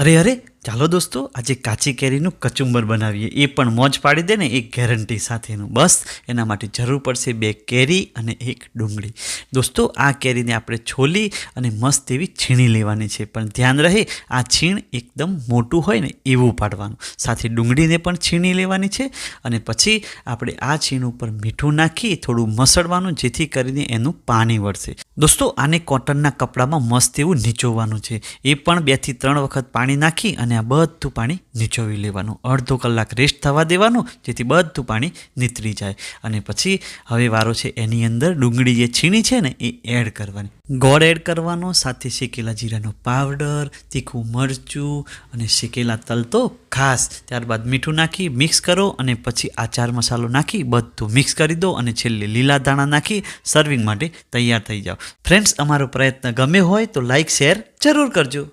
અરે અરે ચાલો દોસ્તો આજે કાચી કેરીનું કચુંબર બનાવીએ એ પણ મોજ પાડી દે ને એક ગેરંટી સાથેનું. બસ એના માટે જરૂર પડશે 2 કેરી અને 1 ડુંગળી. દોસ્તો આ કેરીને આપણે છોલી અને મસ્ત એવી છીણી લેવાની છે, પણ ધ્યાન રહે આ છીણ એકદમ મોટું હોય ને એવું પાડવાનું. સાથે ડુંગળીને પણ છીણી લેવાની છે અને પછી આપણે આ છીણ ઉપર મીઠું નાખી થોડું મસળવાનું, જેથી કરીને એનું પાણી વળશે. દોસ્તો આને કોટનના કપડામાં મસ્ત એવું નીચોવવાનું છે, એ પણ 2 થી 3 વખત પાણી નાખી અને આ બધું પાણી નીચોવી લેવાનું. અડધો કલાક રેસ્ટ થવા દેવાનું, જેથી બધું પાણી નીતરી જાય. અને પછી હવે વારો છે એની અંદર ડુંગળી જે છીણી છે ને એ એડ કરવાની. ગોળ એડ કરવાનો, સાથે શેકેલા જીરાનો પાવડર, તીખું મરચું અને શેકેલા તલ તો ખાસ. ત્યારબાદ મીઠું નાખી મિક્સ કરો અને પછી આ ચાર મસાલો નાખી બધું મિક્સ કરી દો અને છેલ્લે લીલા ધાણા નાખી સર્વિંગ માટે તૈયાર થઈ જાઓ. ફ્રેન્ડ્સ, અમારો પ્રયત્ન ગમે હોય તો લાઈક શેર જરૂર કરજો.